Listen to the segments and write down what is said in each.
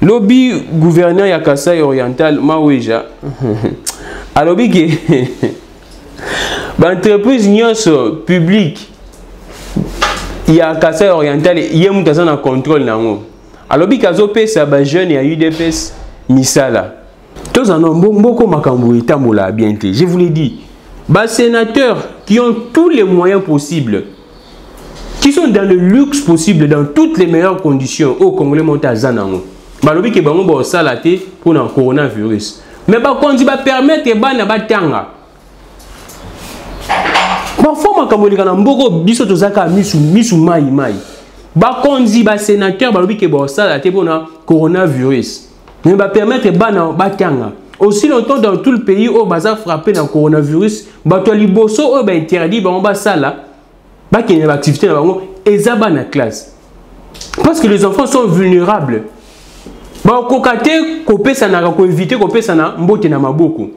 Lobby gouverneur ya Kasai oriental Maweja. Alobi que l'entreprise nyonso publique ya Kasai oriental yemu tazana contrôle nango. Alobi kazo pesa ba jeune ya UDPS misala. Tous en ont beaucoup makambo etambola bien te. Je vous l'ai dit. Bas sénateurs qui ont tous les moyens possibles, qui sont dans le luxe possible, dans toutes les meilleures conditions au Congolais Montazanango. Balobi ke bango ba salate pour le coronavirus. Mais par contre, il va permettre bana batanga. Parfois makambo likana mboko biso tozaka misu mai. Ba konzi ba sénateur balobi ke ba salate pour le coronavirus. Mais va permettre bana batanga. Aussi longtemps dans tout le pays où baza frappé dans le coronavirus, bato liboso o ba interdit ba on ba sala ba qui une activité na bango ezaba na classe. Parce que les enfants sont vulnérables. Ba kokate kopesa na ko éviter kopesa na mbote na maboko.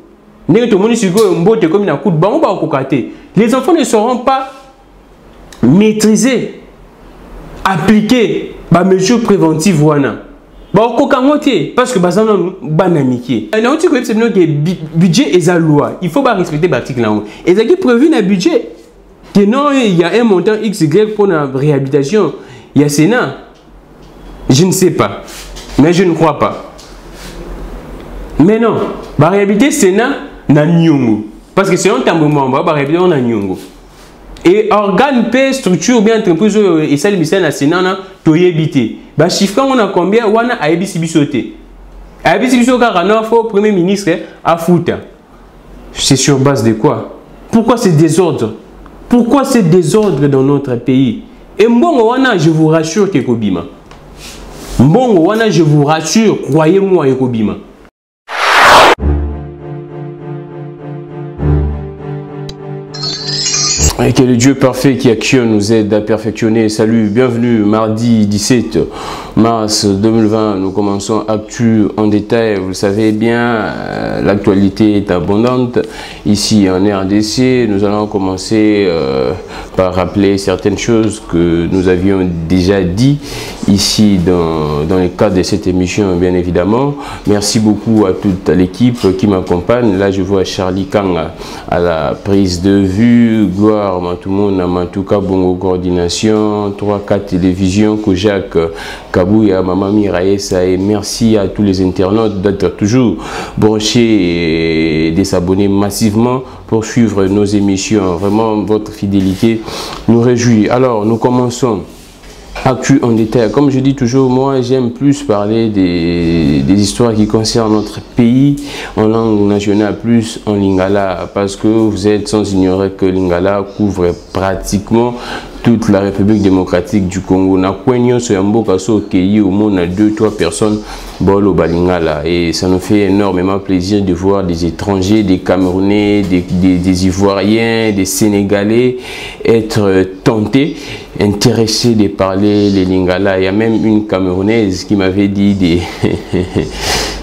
Ndenge to moni siko mbote comme na coup de bango ba kokate. Les enfants ne seront pas maîtrisés, appliqués ba mesures préventives wana. Parce que budget est la loi. Il faut respecter l'article. Et ça qui est prévu dans le budget. Que non, il y a un montant XY pour la réhabilitation. Il y a Sénat. Je ne sais pas. Mais je ne crois pas. Mais non. La réhabilitation Sénat na nyongo. Parce que c'est un temps moment. La réhabilitation na nyongo. Et organe P, structure bien entreprise et celle qui est Sénat, tu y habité. Bah chiffre on a combien wana a ebisi bisoté. A ebisi bisoté car faut premier ministre à foutre. C'est sur base de quoi? Pourquoi c'est désordre? Pourquoi c'est désordre dans notre pays? Et mbongo wana je vous rassure que kobima. Mbongo wana je vous rassure, croyez-moi ekobima. Et que le Dieu parfait qui actionne nous aide à perfectionner. Salut, bienvenue, mardi 17 mars 2020. Nous commençons Actu en détail. Vous le savez bien, l'actualité est abondante. Ici en RDC, nous allons commencer par rappeler certaines choses que nous avions déjà dit ici dans le cadre de cette émission, bien évidemment. Merci beaucoup à toute l'équipe qui m'accompagne. Là, je vois Charlie Kanga à la prise de vue, Gloire tout le monde, Mantouka Bongo Coordination, 3-4 Télévision, Kojak Kabouya, Maman Miraessa, et merci à tous les internautes d'être toujours branchés et de s'abonner massivement pour suivre nos émissions. Vraiment, votre fidélité nous réjouit. Alors, nous commençons Actu en détail. Comme je dis toujours, moi j'aime plus parler des histoires qui concernent notre pays en langue nationale, plus en lingala, parce que vous êtes sans ignorer que lingala couvre pratiquement toute la République démocratique du Congo. Na kwenyo so yamboka so keyi au moins 2-3 personnes bolo balingala, et ça nous fait énormément plaisir de voir des étrangers, des Camerounais, des Ivoiriens, des Sénégalais être tentés, intéressés de parler les lingala. Il y a même une Camerounaise qui m'avait dit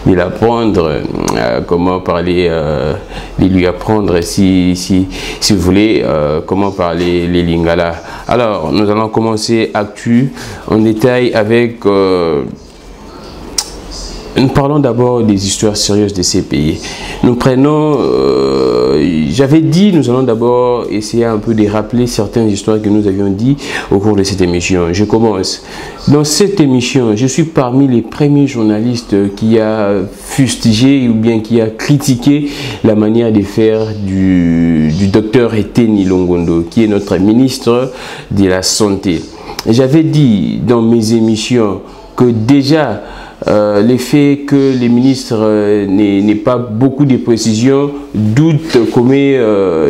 de l'apprendre, comment parler, de lui apprendre si vous voulez, comment parler les lingala. Alors, nous allons commencer Actu en détail avec... nous parlons d'abord des histoires sérieuses de ces pays. Nous prenons, j'avais dit, nous allons d'abord essayer un peu de rappeler certaines histoires que nous avions dit au cours de cette émission. Je commence. Dans cette émission, je suis parmi les premiers journalistes qui a fustigé ou bien qui a critiqué la manière de faire du docteur Eteni Longondo, qui est notre ministre de la Santé. J'avais dit dans mes émissions que déjà, l'effet que les ministres n'aient pas beaucoup de précisions, doute, commet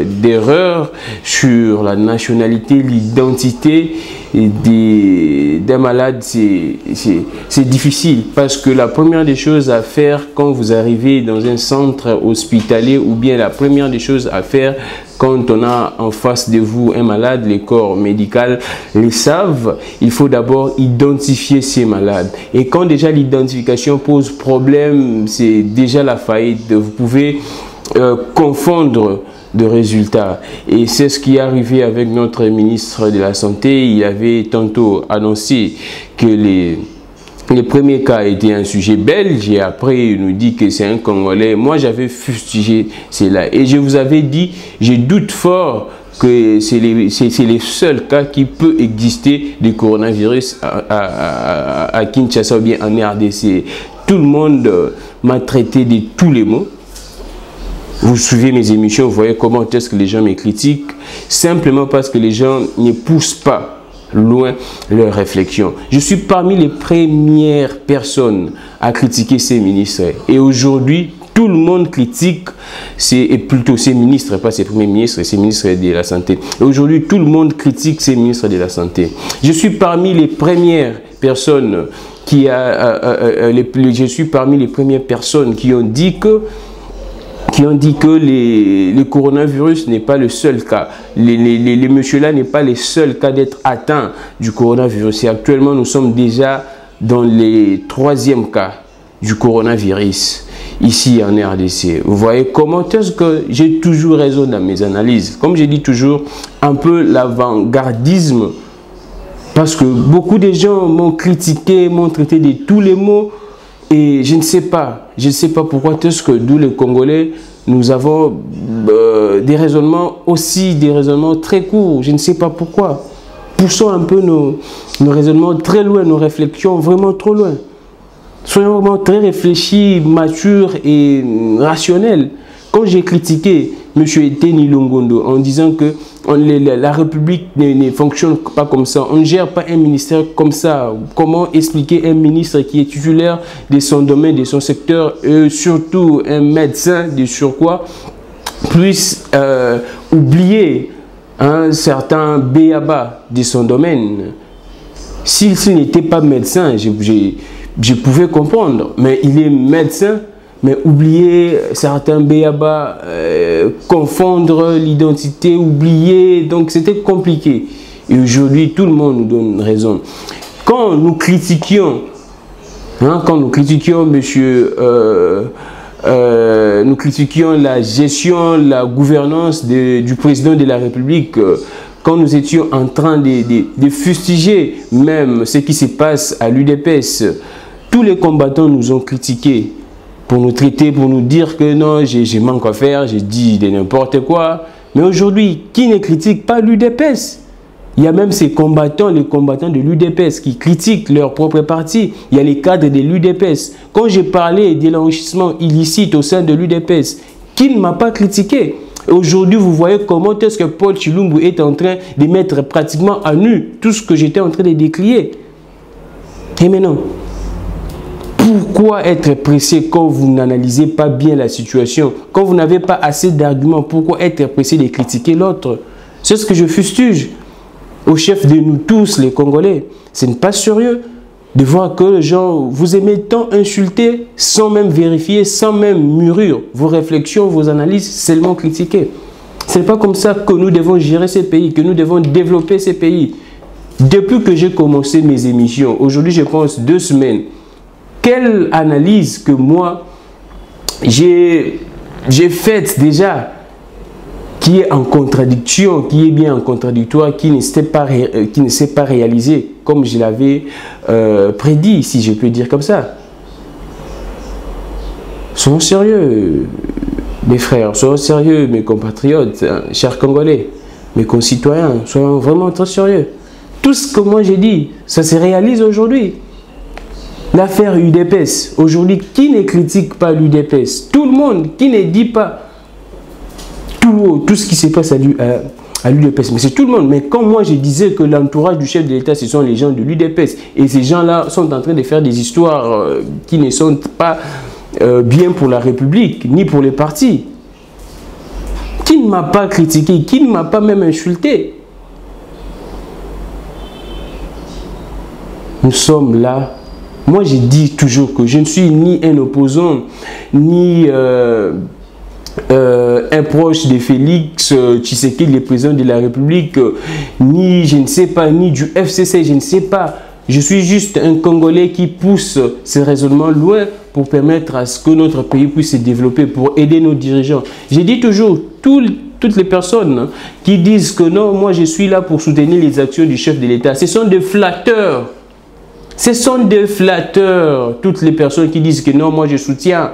d'erreurs sur la nationalité, l'identité des malades, c'est difficile, parce que la première des choses à faire quand vous arrivez dans un centre hospitalier, ou bien la première des choses à faire quand on a en face de vous un malade, les corps médicaux les savent, il faut d'abord identifier ces malades. Et quand déjà l'identification pose problème, c'est déjà la faillite. Vous pouvez confondre de résultats. Et c'est ce qui est arrivé avec notre ministre de la Santé. Il avait tantôt annoncé que le premier cas était un sujet belge et après il nous dit que c'est un Congolais. Moi j'avais fustigé cela et je vous avais dit, je doute fort que c'est les seuls cas qui peuvent exister de coronavirus à Kinshasa ou bien en RDC. Tout le monde m'a traité de tous les mots. Vous suivez mes émissions, vous voyez comment est-ce que les gens me critiquent, simplement parce que les gens ne poussent pas loin leurs réflexions. Je suis parmi les premières personnes à critiquer ces ministres. Et aujourd'hui, tout le monde critique, et plutôt ces ministres, pas ces premiers ministres, ces ministres de la Santé. Et aujourd'hui, tout le monde critique ces ministres de la Santé. Je suis parmi les premières personnes qui ont dit que le coronavirus n'est pas le seul cas. Les messieurs-là n'est pas les seuls cas d'être atteints du coronavirus. Et actuellement, nous sommes déjà dans les 3e cas du coronavirus ici en RDC. Vous voyez comment est-ce que j'ai toujours raison dans mes analyses. Comme je dis toujours, un peu l'avant-gardisme. Parce que beaucoup de gens m'ont critiqué, m'ont traité de tous les mots. Et je ne sais pas pourquoi est-ce que nous les Congolais, nous avons des raisonnements très courts. Je ne sais pas pourquoi. Poussons un peu nos raisonnements très loin, nos réflexions vraiment trop loin. Soyons vraiment très réfléchis, matures et rationnels. Quand j'ai critiqué M. Eteni Longondo en disant que la République ne fonctionne pas comme ça, on ne gère pas un ministère comme ça, comment expliquer un ministre qui est titulaire de son domaine, de son secteur, et surtout un médecin de surcroît, puisse oublier un certain béaba de son domaine. S'il n'était pas médecin, je pouvais comprendre, mais il est médecin. Mais oublier certains béaba, confondre l'identité, oublier, donc c'était compliqué. Et aujourd'hui, tout le monde nous donne raison. Quand nous critiquions, nous critiquions la gestion, la gouvernance du président de la République, quand nous étions en train de fustiger même ce qui se passe à l'UDPS, tous les combattants nous ont critiqués. Pour nous traiter, pour nous dire que non, j'ai manque à faire, j'ai dit de n'importe quoi. Mais aujourd'hui, qui ne critique pas l'UDPS? Il y a même ces combattants, les combattants de l'UDPS qui critiquent leur propre parti. Il y a les cadres de l'UDPS. Quand j'ai parlé de l'enrichissement illicite au sein de l'UDPS, qui ne m'a pas critiqué? Aujourd'hui, vous voyez comment est-ce que Paul Tshilombo est en train de mettre pratiquement à nu tout ce que j'étais en train de décrier. Et maintenant, pourquoi être pressé quand vous n'analysez pas bien la situation? Quand vous n'avez pas assez d'arguments, pourquoi être pressé de critiquer l'autre? C'est ce que je fustige au chef de nous tous, les Congolais. Ce n'est pas sérieux de voir que les gens vous aimez tant insulter sans même vérifier, sans même mûrir vos réflexions, vos analyses, seulement critiquer. Ce n'est pas comme ça que nous devons gérer ces pays, que nous devons développer ces pays. Depuis que j'ai commencé mes émissions, aujourd'hui je pense 2 semaines, quelle analyse que moi j'ai faite déjà qui est en contradiction, qui est bien en contradictoire, qui ne s'est pas réalisée comme je l'avais prédit, si je peux dire comme ça. Soyons sérieux, mes frères, soyons sérieux, mes compatriotes, hein, chers Congolais, mes concitoyens, soyons vraiment très sérieux. Tout ce que moi j'ai dit, ça se réalise aujourd'hui. L'affaire UDPS, aujourd'hui, qui ne critique pas l'UDPS? Tout le monde, qui ne dit pas tout ce qui se passe à l'UDPS, mais c'est tout le monde. Mais quand moi je disais que l'entourage du chef de l'État, ce sont les gens de l'UDPS, et ces gens-là sont en train de faire des histoires qui ne sont pas bien pour la République, ni pour les partis. Qui ne m'a pas critiqué, qui ne m'a pas même insulté? Nous sommes là. Moi, je dis toujours que je ne suis ni un opposant, ni un proche de Félix Tshisekedi, le président de la République, ni, je ne sais pas, ni du FCC, je ne sais pas. Je suis juste un Congolais qui pousse ces raisonnements loin pour permettre à ce que notre pays puisse se développer, pour aider nos dirigeants. Je dis toujours, toutes les personnes qui disent que non, moi je suis là pour soutenir les actions du chef de l'État, ce sont des flatteurs. Ce sont des flatteurs, toutes les personnes qui disent que non, moi je soutiens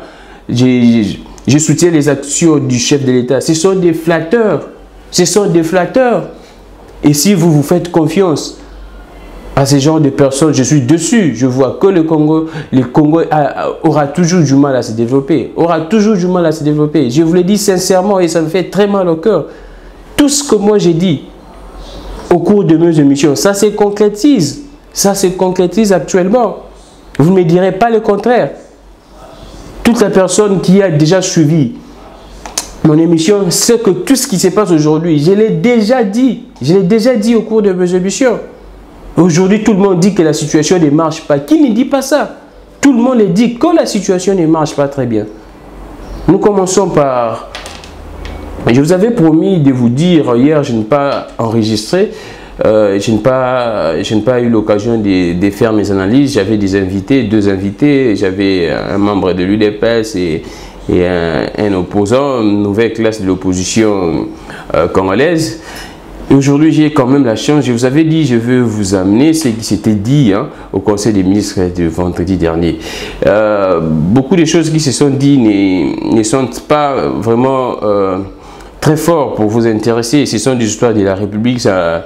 les actions du chef de l'État. Ce sont des flatteurs. Ce sont des flatteurs. Et si vous vous faites confiance à ce genre de personnes, je suis dessus. Je vois que le Congo aura toujours du mal à se développer. Aura toujours du mal à se développer. Je vous le dis sincèrement et ça me fait très mal au cœur. Tout ce que moi j'ai dit au cours de mes émissions, ça se concrétise. Ça se concrétise actuellement. Vous ne me direz pas le contraire. Toute la personne qui a déjà suivi mon émission sait que tout ce qui se passe aujourd'hui, je l'ai déjà dit. Je l'ai déjà dit au cours de mes émissions. Aujourd'hui, tout le monde dit que la situation ne marche pas. Qui ne dit pas ça? Tout le monde dit que la situation ne marche pas très bien. Nous commençons par... Je vous avais promis de vous dire, hier je n'ai pas enregistré, je n'ai pas eu l'occasion de faire mes analyses. J'avais des invités, deux invités, j'avais un membre de l'UDPS et un opposant, une nouvelle classe de l'opposition congolaise. Et aujourd'hui, j'ai quand même la chance, je vous avais dit, je veux vous amener ce qui s'était dit au Conseil des ministres de vendredi dernier. Beaucoup de choses qui se sont dites ne sont pas vraiment très fortes pour vous intéresser. Ce sont des histoires de la République, ça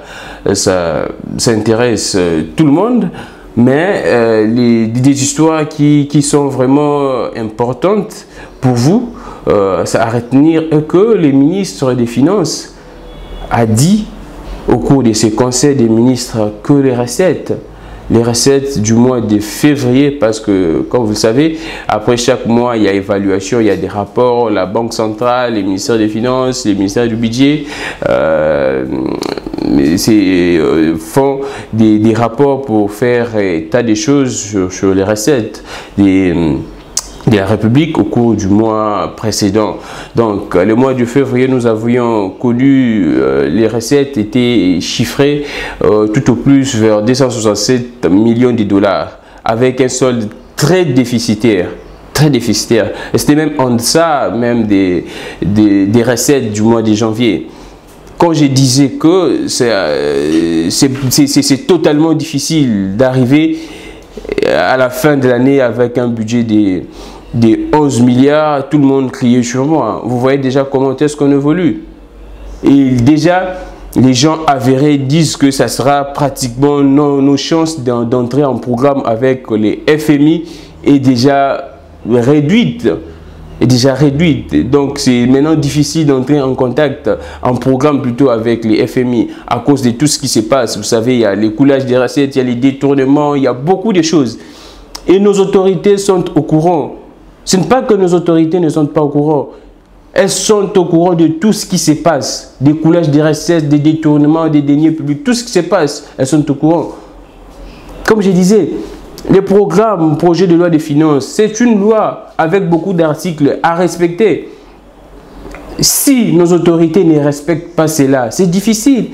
intéresse tout le monde. Mais des histoires qui sont vraiment importantes pour vous, ça à retenir que le ministre des Finances a dit au cours de ce conseil des ministres que les recettes du mois de février, parce que comme vous le savez, après chaque mois il y a évaluation, il y a des rapports, la Banque centrale, les ministères des Finances, les ministères du budget font des rapports pour faire état des choses sur les recettes de la République au cours du mois précédent. Donc, le mois de février, nous avions connu, les recettes étaient chiffrées tout au plus vers 267 millions de dollars, avec un solde très déficitaire. Très déficitaire. Et c'était même en deçà même des recettes du mois de janvier. Quand je disais que c'est totalement difficile d'arriver à la fin de l'année avec un budget de 11 milliards, tout le monde criait sur moi. Vous voyez déjà comment est-ce qu'on évolue. Et déjà, les gens avérés disent que ça sera pratiquement nos chances d'entrer en programme avec les FMI est déjà réduite. Donc c'est maintenant difficile d'entrer en contact, en programme plutôt avec les FMI à cause de tout ce qui se passe. Vous savez, il y a l'écoulage des recettes, il y a les détournements, il y a beaucoup de choses. Et nos autorités sont au courant. Ce n'est pas que nos autorités ne sont pas au courant. Elles sont au courant de tout ce qui se passe. L'écoulage des recettes, des détournements, des deniers publics, tout ce qui se passe, elles sont au courant. Comme je disais, les programmes, projet de loi de finances, c'est une loi avec beaucoup d'articles à respecter. Si nos autorités ne respectent pas cela, c'est difficile.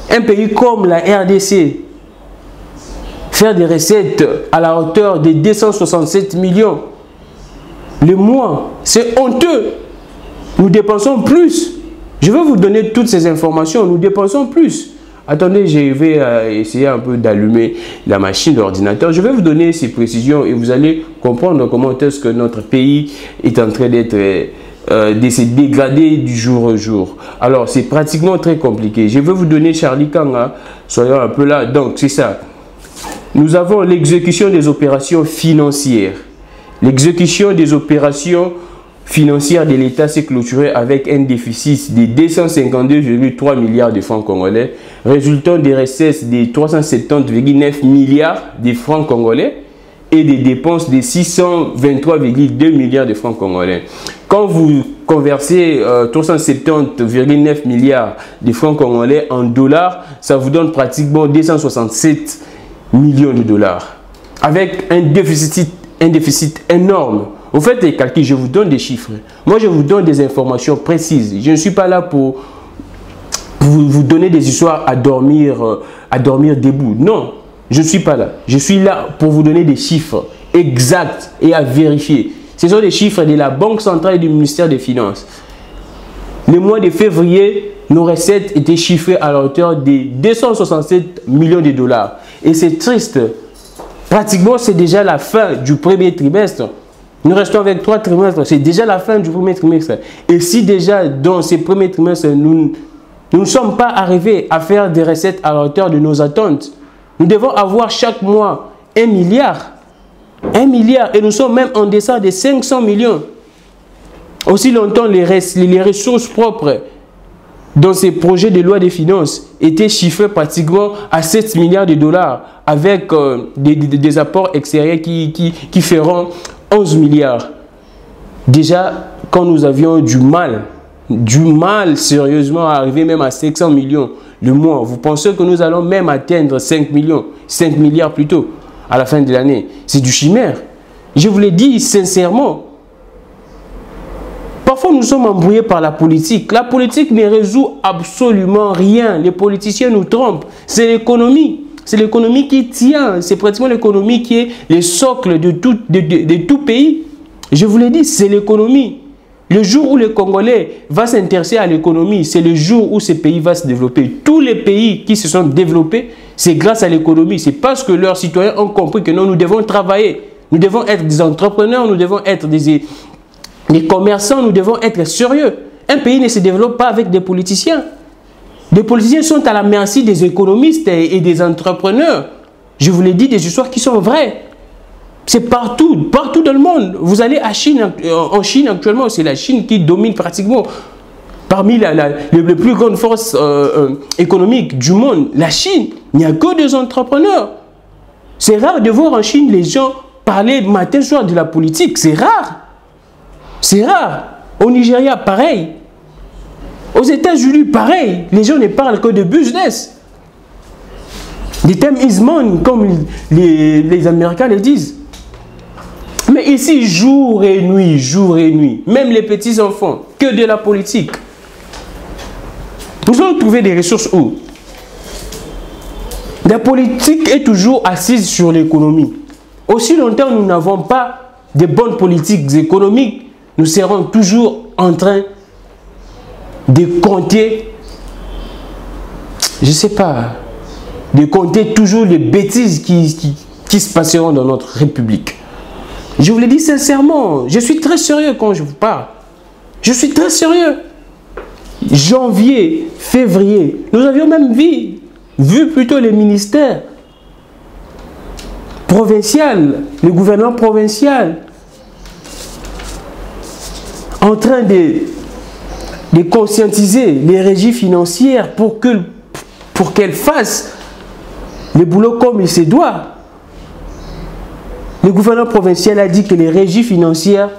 Un pays comme la RDC, faire des recettes à la hauteur de 267 millions le mois, c'est honteux. Nous dépensons plus. Je vais vous donner toutes ces informations. Nous dépensons plus. Attendez, je vais essayer un peu d'allumer la machine, l'ordinateur. Je vais vous donner ces précisions et vous allez comprendre comment est-ce que notre pays est en train d'être de se dégrader du jour au jour. Alors, c'est pratiquement très compliqué. Je vais vous donner Charlie Kanga. Soyons un peu là. Donc, c'est ça. Nous avons l'exécution des opérations financières. L'exécution des opérations financière de l'État s'est clôturée avec un déficit de 252,3 milliards de francs congolais, résultant des recettes de 370,9 milliards de francs congolais et des dépenses de 623,2 milliards de francs congolais. Quand vous conversez 370,9 milliards de francs congolais en dollars, ça vous donne pratiquement 267 millions de dollars, avec un déficit énorme. Vous faites les calculs, je vous donne des chiffres. Moi, je vous donne des informations précises. Je ne suis pas là pour vous donner des histoires à dormir debout. Non, je ne suis pas là. Je suis là pour vous donner des chiffres exacts et à vérifier. Ce sont des chiffres de la Banque centrale et du ministère des Finances. Le mois de février, nos recettes étaient chiffrées à la hauteur de 267 millions de dollars. Et c'est triste Pratiquement, c'est déjà la fin du premier trimestre. Nous restons avec 3 trimestres. C'est déjà la fin du premier trimestre. Et si déjà, dans ces premiers trimestres, nous ne sommes pas arrivés à faire des recettes à la hauteur de nos attentes, nous devons avoir chaque mois 1 milliard. 1 milliard. Et nous sommes même en deçà des 500 millions. Aussi longtemps, les ressources propres dans ces projets de loi des finances étaient chiffrés pratiquement à 7 milliards de dollars avec des apports extérieurs qui feront 11 milliards. Déjà, quand nous avions du mal sérieusement à arriver même à 500 millions le mois, vous pensez que nous allons même atteindre 5 milliards plutôt à la fin de l'année? C'est du chimère. Je vous l'ai dit sincèrement. Parfois, nous sommes embrouillés par la politique. La politique ne résout absolument rien. Les politiciens nous trompent. C'est l'économie. C'est l'économie qui tient. C'est pratiquement l'économie qui est le socle de tout pays. Je vous l'ai dit, c'est l'économie. Le jour où le Congolais va s'intéresser à l'économie, c'est le jour où ce pays va se développer. Tous les pays qui se sont développés, c'est grâce à l'économie. C'est parce que leurs citoyens ont compris que non, nous devons travailler. Nous devons être des entrepreneurs, nous devons être des commerçants, nous devons être sérieux. Un pays ne se développe pas avec des politiciens. Les politiciens sont à la merci des économistes et des entrepreneurs. Je vous l'ai dit, des histoires qui sont vraies. C'est partout dans le monde. Vous allez en Chine actuellement, c'est la Chine qui domine pratiquement. Parmi les plus grandes forces économiques du monde, la Chine, il n'y a que des entrepreneurs. C'est rare de voir en Chine les gens parler matin soir de la politique. C'est rare. C'est rare. Au Nigeria, pareil. Aux États-Unis, pareil. Les gens ne parlent que de business. Des thèmes is money, comme les Américains le disent. Mais ici, jour et nuit, même les petits-enfants, que de la politique. Nous allons trouver des ressources où? La politique est toujours assise sur l'économie. Aussi longtemps nous n'avons pas de bonnes politiques économiques, nous serons toujours en train de compter, je ne sais pas, de compter toujours les bêtises qui se passeront dans notre République. Je vous le dis sincèrement, je suis très sérieux quand je vous parle. Je suis très sérieux. Janvier, février, nous avions même vu plutôt les ministères provinciaux, le gouvernement provincial, en train de conscientiser les régies financières pour qu'elles fassent le boulot comme il se doit. Le gouvernement provincial a dit que les régies financières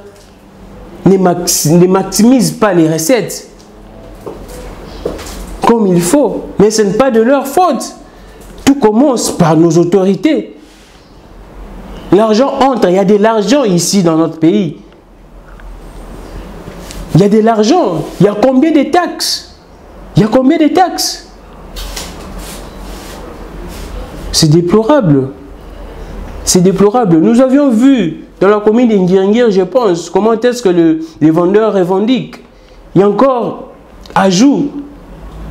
ne maximisent pas les recettes comme il faut. Mais ce n'est pas de leur faute. Tout commence par nos autorités. L'argent entre, il y a de l'argent ici dans notre pays. Il y a de l'argent. Il y a combien de taxes? Il y a combien de taxes? C'est déplorable. C'est déplorable. Nous avions vu dans la commune de Ngiringiri, je pense, comment est-ce que les vendeurs revendiquent. Il y a encore ajout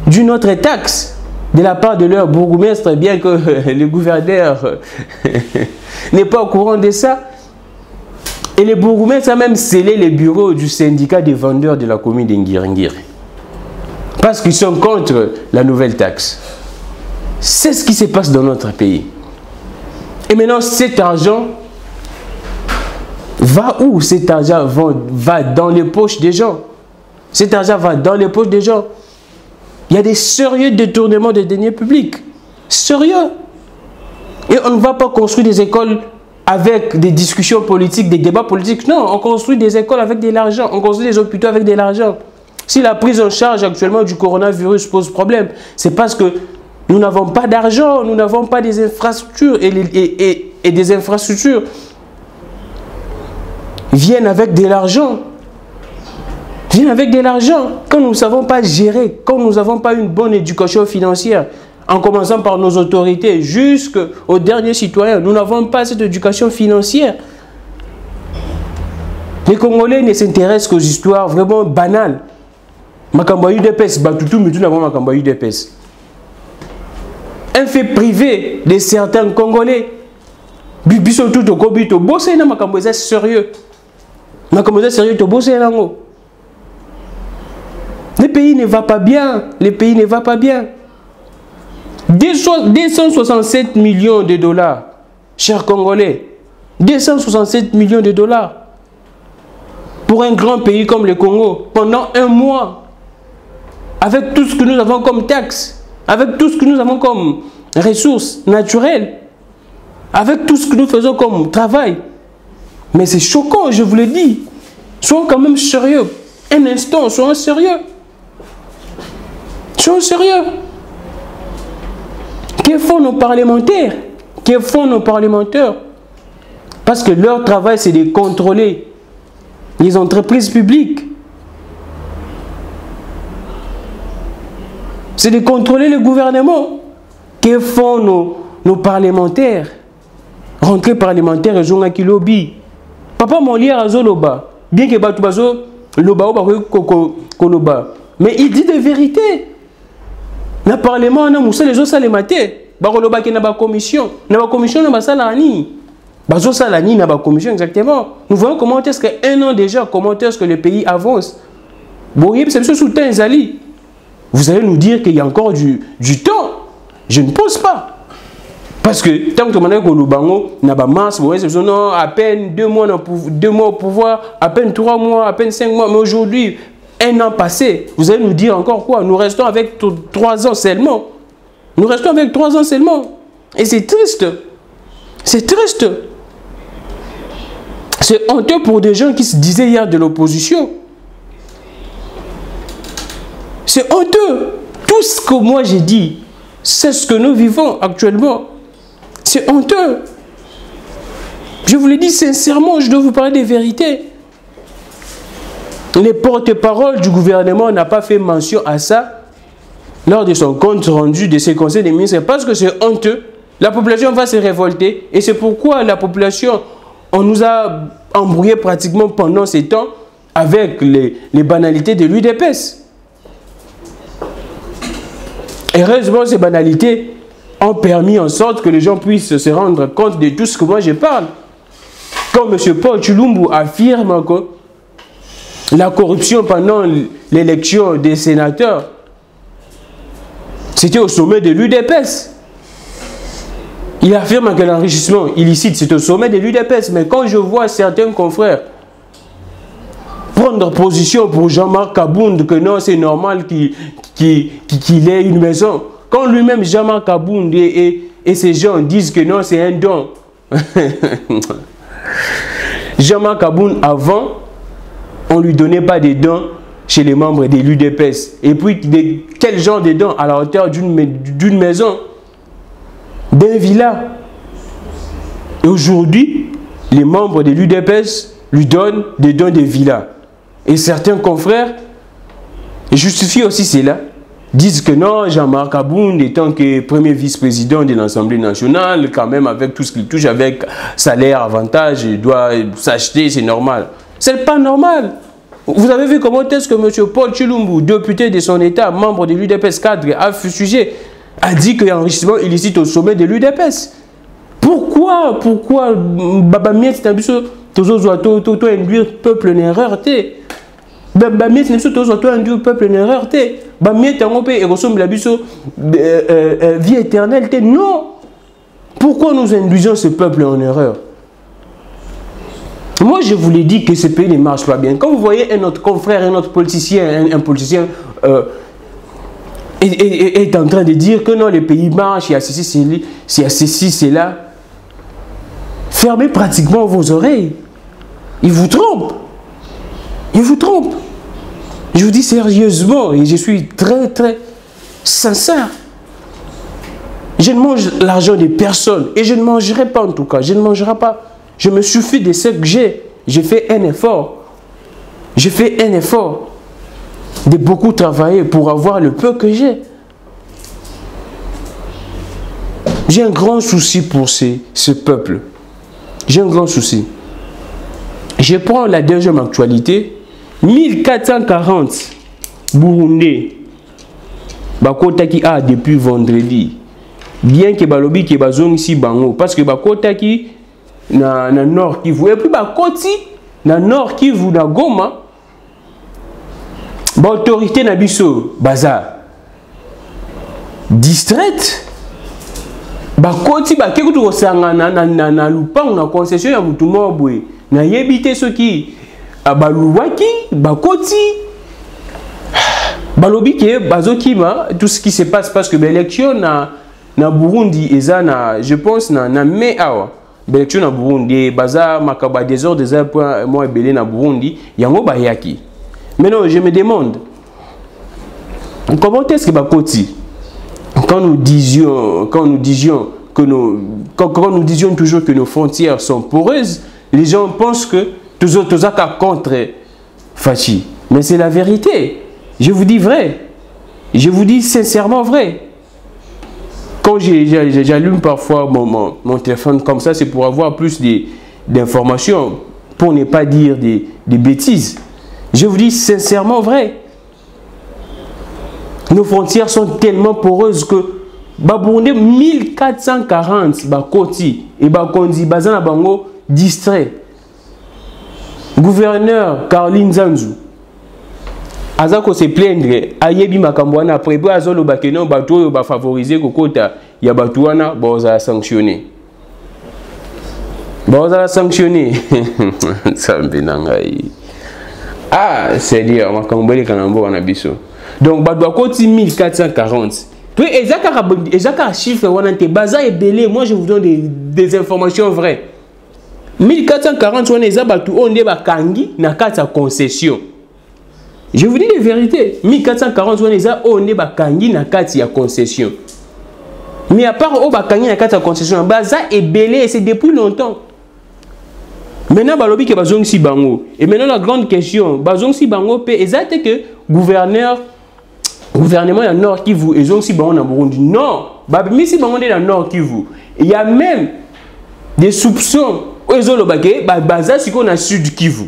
d'une autre taxe de la part de leur bourgmestre, bien que le gouverneur n'est pas au courant de ça. Et le bourgmestre a même scellé les bureaux du syndicat des vendeurs de la commune de Ngiringiri. Parce qu'ils sont contre la nouvelle taxe. C'est ce qui se passe dans notre pays. Et maintenant, cet argent va où? Cet argent va dans les poches des gens. Cet argent va dans les poches des gens. Il y a des sérieux détournements des deniers publics. Sérieux. Et on ne va pas construire des écoles avec des discussions politiques, des débats politiques. Non, on construit des écoles avec de l'argent. On construit des hôpitaux avec de l'argent. Si la prise en charge actuellement du coronavirus pose problème, c'est parce que nous n'avons pas d'argent, nous n'avons pas des infrastructures et des infrastructures viennent avec de l'argent. Viennent avec de l'argent. Quand nous ne savons pas gérer, quand nous n'avons pas une bonne éducation financière, en commençant par nos autorités jusqu'aux derniers citoyens, nous n'avons pas cette éducation financière. Les Congolais ne s'intéressent qu'aux histoires vraiment banales. Makambo UDPS, Batutu, mais tout n'avons Makambo UDPS. Un fait privé de certains Congolais Biso tout au cobito, bossé na makambo eza sérieux. Makambo eza sérieux, to bossé nango. Le pays ne va pas bien, le pays ne va pas bien. 267 millions de dollars, chers Congolais. 267 millions de dollars. Pour un grand pays comme le Congo, pendant un mois. Avec tout ce que nous avons comme taxes, avec tout ce que nous avons comme ressources naturelles, avec tout ce que nous faisons comme travail. Mais c'est choquant, je vous le dis. Soyons quand même sérieux. Un instant, soyons sérieux. Soyons sérieux. Que font nos parlementaires? Que font nos parlementaires? Parce que leur travail, c'est de contrôler les entreprises publiques. C'est de contrôler le gouvernement. Que font nos parlementaires? Rentrée parlementaire, ils ont un lobby. Papa Molière a zoloba. Bien que Batoubazo, loba koloba. Mais il dit des vérités. Le Parlement, on a moussé les autres salematés. Baroloba qui n'a pas commission. N'a pas commission, n'a pas salani. Bazo salani n'a pas commission, exactement. Nous voyons comment est-ce qu'un an déjà, comment est-ce que le pays avance. Bon, c'est ce soutien, Zali. Vous allez nous dire qu'il y a encore du temps. Je ne pense pas. Parce que tant que Lubango n'a pas masse, non, à peine 2 mois au pouvoir, à peine 3 mois, à peine 5 mois, mais aujourd'hui, un an passé, vous allez nous dire encore quoi? Nous restons avec 3 ans seulement. Nous restons avec 3 ans seulement. Et c'est triste. C'est triste. C'est honteux pour des gens qui se disaient hier de l'opposition. C'est honteux. Tout ce que moi j'ai dit, c'est ce que nous vivons actuellement. C'est honteux. Je vous le dis sincèrement, je dois vous parler des vérités. Les porte-paroles du gouvernement n'ont pas fait mention à ça lors de son compte rendu de ses conseils des ministres parce que c'est honteux. La population va se révolter et c'est pourquoi la population, on nous a embrouillé pratiquement pendant ces temps avec les banalités de l'UDPS. Heureusement, ces banalités ont permis en sorte que les gens puissent se rendre compte de tout ce que moi je parle. Quand M. Paul Tshilumbu affirme que la corruption pendant l'élection des sénateurs, c'était au sommet de l'UDPS. Il affirme que l'enrichissement illicite, c'est au sommet de l'UDPS. Mais quand je vois certains confrères prendre position pour Jean-Marc Kabound, que non, c'est normal qu'il ait une maison. Quand lui-même, Jean-Marc Kabound et ces gens disent que non, c'est un don. Jean-Marc Kabound, avant, on ne lui donnait pas des dons chez les membres de l'UDPS. Et puis, quel genre de dons à la hauteur d'une maison, d'un villa. Et aujourd'hui, les membres de l'UDPS lui donnent des dons de villas. Et certains confrères justifient aussi cela. Disent que non, Jean-Marc Kabound, étant que premier vice-président de l'Assemblée nationale, quand même avec tout ce qu'il touche, avec salaire, avantage, il doit s'acheter, c'est normal. C'est pas normal. Vous avez vu comment est-ce que M. Paul Tshilumbu, député de son État, membre de l'UDPS cadre, a fustigé, a dit qu'il y a un enrichissement illicite au sommet de l'UDPS. Pourquoi Baba Miet, c'est un peu induire le peuple en erreur. Baba Miet, c'est un peu induire le peuple en erreur. Baba Miet, c'est un peu vie éternelle. Non. Pourquoi nous induisons ce peuple en erreur? Moi, je vous l'ai dit que ce pays ne marche pas bien. Quand vous voyez un autre confrère, un autre politicien, un politicien est en train de dire que non, le pays marche, il y a ceci, c'est là. Fermez pratiquement vos oreilles. Il vous trompe. Il vous trompe. Je vous dis sérieusement, et je suis très, très sincère. Je ne mange l'argent des personnes. Et je ne mangerai pas en tout cas. Je ne mangerai pas. Je me suffis de ce que j'ai. J'ai fait un effort. J'ai fait un effort de beaucoup travailler pour avoir le peu que j'ai. J'ai un grand souci pour ce peuple. J'ai un grand souci. Je prends la deuxième actualité. 1440 Burundais. Bakotaki a depuis vendredi. Bien que balobi ke bazong ici bango. Parce que bakotaki na Nord Kivu. Et puis, Bakoti, na Nord Kivu, na Goma, l'autorité na biso, baza, distraite, Bakoti, Bakekutu Rosanga, na Lupang, na concession, ya Mutumobwe, na yebite ceux qui, Balouwaki, Bakoti, Balobi ke bazokima tout ce qui se passe parce que l'élection na Burundi ezana je pense na mai awa l'élection na Burundi baza makaba désordre des points moi belé na Burundi yango bayaki. Maintenant je me demande comment est-ce que Bakoti quand nous disions toujours que nos frontières sont poreuses, les gens pensent que tous autres contre Fachi, mais c'est la vérité. Je vous dis vrai. Je vous dis sincèrement vrai. Quand j'allume parfois mon téléphone comme ça, c'est pour avoir plus d'informations, pour ne pas dire des bêtises. Je vous dis sincèrement vrai. Nos frontières sont tellement poreuses que Burundi 1440 Bakoti et Bakondi Bazana Bango distrait. Gouverneur Caroline Zanzu Azako se plaindre ayebi makambwana après po azolo bakeno bato ba favoriser kokota ya batuana boza sanctionner. Boza sanctionner. Sambe nangai. Ah, c'est dire makambole kanambo wana biso. Donc bato akoti 1440. Puis ezaka chiffre wana te baza ebelé, moi je vous donne des informations vraies. 1440 wana eza batu onde bakangi na kati ya concession. Je vous dis la vérité. 1440 on est on est bakangi na kati ya concession. Mais à part au bakangi na kati ya concession, baza est belé et c'est depuis longtemps. Maintenant balobi ke bazong si bango. Et maintenant la grande question, bazong si bango pe exact que gouvernement ya Nord Kivu et zong si bango na Burundi. Non, babimi si bango na Nord Kivu. Il y a même des soupçons ezolo bake baza siko na Sud Kivu.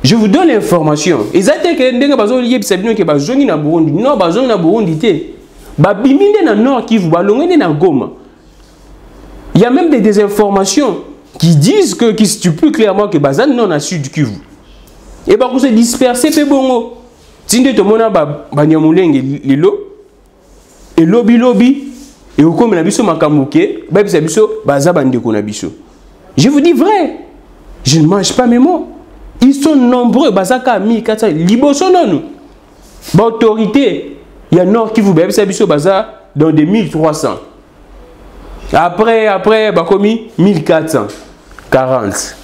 Je vous donne l'information. Exactement que ndenge bazo lié bisabino ke bazongi na Burundi. Non, bazongi na Burundi té. Babiminde na Nord Kivu, balongene na Goma. Il y a même des informations qui disent que qui stipulent clairement que bazan non na Sud Kivu. Et ba ko se disperser pe bongo. Tinde to mona ba nyamulenge lilo. Et lobby et okomi na biso makamuke, ba biso baza bandeko na biso. Je vous dis vrai. Je ne mange pas mes mots. Ils sont nombreux, Bazaka, 1400, Liboso non. Autorité, il y a Nord qui vous bébé, Baza dans des 1300. Après, Bakomi, 1440.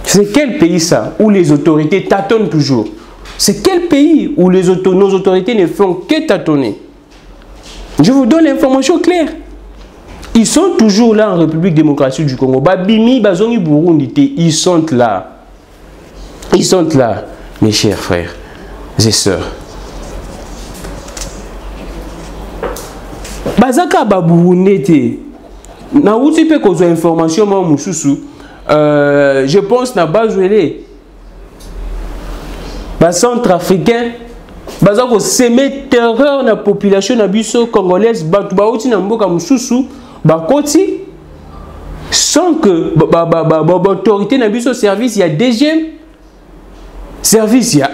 C'est quel pays ça, où les autorités tâtonnent toujours? C'est quel pays où nos autorités ne font que tâtonner? Je vous donne l'information claire. Ils sont toujours là en République démocratique du Congo. Babimi, Bazongi, Burundi, ils sont là. Ils sont là, mes chers frères et sœurs. Bazaka Baburundi, na outi pe kozo information mo mususu. Je pense na bazwele. Ba centrafricain, bazako semer terreur na population na biso congolaise, batu ba outi na mboka mususu, bakoti sans que autorité na biso service il y a deuxième service ya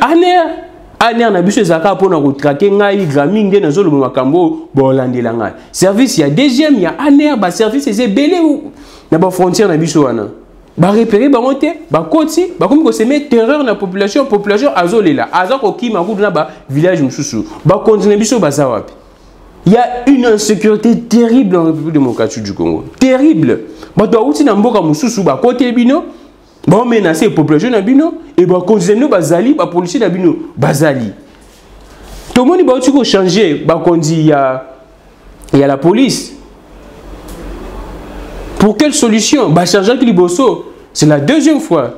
aner na biso ezaka pona ko traquer ngai graming de nazolo makambo bolandela ngai service ya deuxième ya aner ba service eze belé na ba frontière na biso wana ba repérer ba monter ba koti ba komi ko semer terreur na population azolela azako kima kudu na ba village mususu ba continuer biso ba zawapi. Il y a une insécurité terrible en République démocratique du Congo, terrible. Ba to outi na mboka mususu ba côté bino bon menacer population na bino et ba continuer bazali ba policier na bino bazali. Tout le monde ba outi ko changer ba kondi il y a la police. Pour quelle solution? Ba changer Liboso, c'est la deuxième fois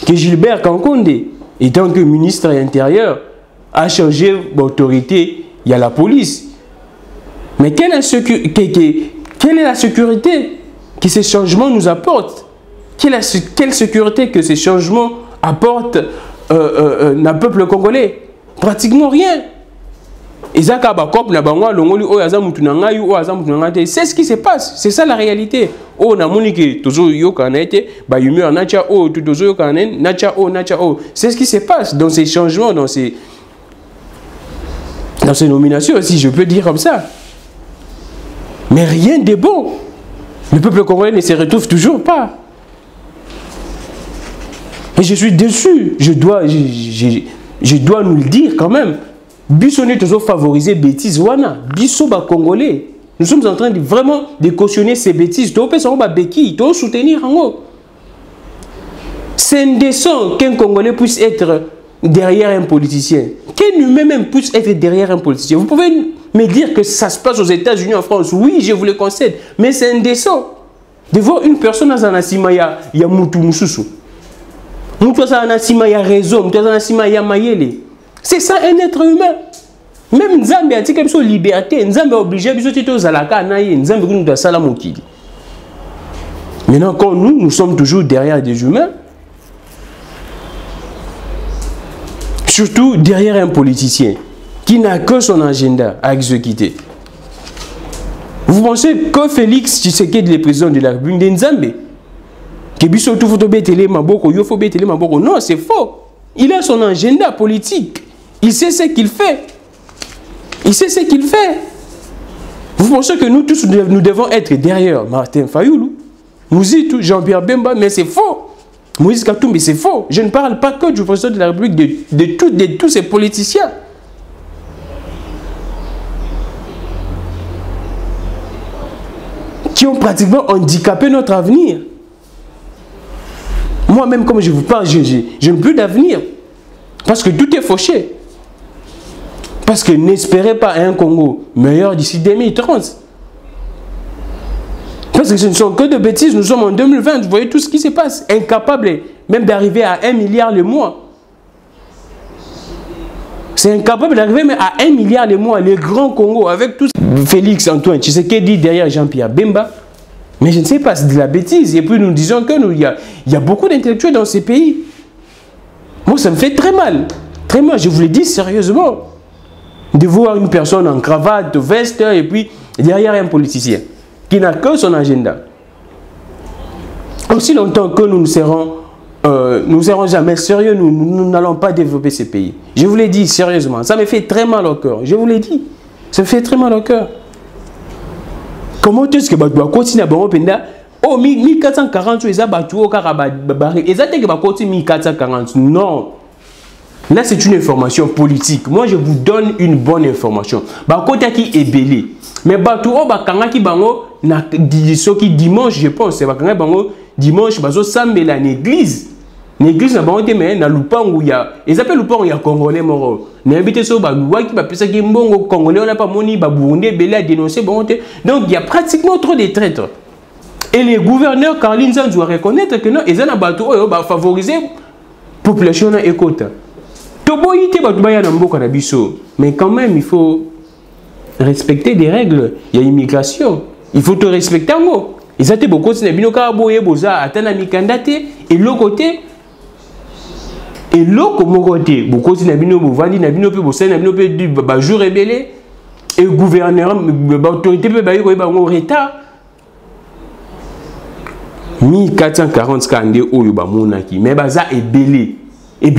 que Gilbert Kankonde, étant que ministre de l'Intérieur, a changé d'autorité, il y a la police. Mais quelle est la sécurité que ces changements nous apportent? Quelle sécurité que ces changements apportent au peuple congolais? Pratiquement rien. C'est ce qui se passe. C'est ça la réalité. C'est ce qui se passe dans ces changements, dans ces nominations, si je peux dire comme ça. Mais rien de bon. Le peuple congolais ne se retrouve toujours pas. Et je suis déçu. Je dois nous le dire quand même. Bisso n'est toujours favorisé bêtises wana. Bisso ba congolais. Nous sommes en train de vraiment de cautionner ces bêtises. Tu peux soutenir en haut. C'est indécent qu'un Congolais puisse être derrière un politicien. Qu'un humain même puisse être derrière un politicien. Vous pouvez me dire que ça se passe aux États-Unis, en France. Oui, je vous le concède. Mais c'est indécent de voir une personne dans un asima, il y a Moutou Moussousou. Moutou dans un asima, il y a raison. Moutou dans un asima, il y a Mayele. C'est ça un être humain. Même Nzambe a dit que la liberté, Nzambe est obligé de faire aux alaka, Nzambe nous doit salamokili. Maintenant, quand nous sommes toujours derrière des humains, surtout derrière un politicien qui n'a que son agenda à exécuter. Vous pensez que Félix Tshisekedi, le président de la République de Nzambe, que biso tout faut betele maboko, yo faut betele maboko. Non, c'est faux. Il a son agenda politique. Il sait ce qu'il fait. Il sait ce qu'il fait. Vous pensez que nous tous, nous devons être derrière Martin Fayoulou, Mouzitou, Jean-Pierre Bemba, mais c'est faux. Moïse Katumbi, c'est faux. Je ne parle pas que du président de la République, de tous ces politiciens. Qui ont pratiquement handicapé notre avenir. Moi-même, comme je vous parle, je n'ai plus d'avenir. Parce que tout est fauché. Parce que n'espérez pas un Congo meilleur d'ici 2030. Parce que ce ne sont que de bêtises. Nous sommes en 2020. Vous voyez tout ce qui se passe. Incapable même d'arriver à 1 milliard le mois. C'est incapable d'arriver même à 1 milliard le mois. Le grand Congo avec tout Félix Antoine Tshisekedi derrière Jean-Pierre Bemba. Mais je ne sais pas, c'est de la bêtise. Et puis nous disons qu'il y a beaucoup d'intellectuels dans ces pays. Moi, ça me fait très mal. Très mal, je vous le dis sérieusement. De voir une personne en cravate, veste, et puis derrière un politicien qui n'a que son agenda. Aussi longtemps que nous ne serons jamais sérieux, nous n'allons pas développer ces pays. Je vous l'ai dit sérieusement, ça me fait très mal au cœur. Je vous l'ai dit, ça me fait très mal au cœur. Comment est-ce que tu continuer à Penda? Oh, 1440, ils ont battu au Karabari. Ils ont battu 1440. Non. Là, c'est une information politique. Moi, je vous donne une bonne information. Bakota qui est belé. Mais battu au Bakanga qui bango na dimanche, je pense, c'est Bakanga bango dimanche, bazo sambe la l'église. L'église na bango te mais na lupangu ya. Ils appellent lupangu ya congolais moro. Na habité so ba loi qui ba pesa ki mbongo congolais on n'a pas moni ba Burundais belé à dénoncer bango te. Donc il y a pratiquement trop de traîtres. Et les gouverneurs Caroline Zanz doit reconnaître que non, ils ont bateau ba favoriser population na écoute. Mais quand même, il faut respecter des règles. Il y a immigration. Il faut te respecter en haut. Ils ont beaucoup de et l'autre côté, et l'autre côté, beaucoup de jour rebelle et gouverneur, l'autorité peut être en retard. 1440 kandé ou yobamonaki, mais baza est belé. Et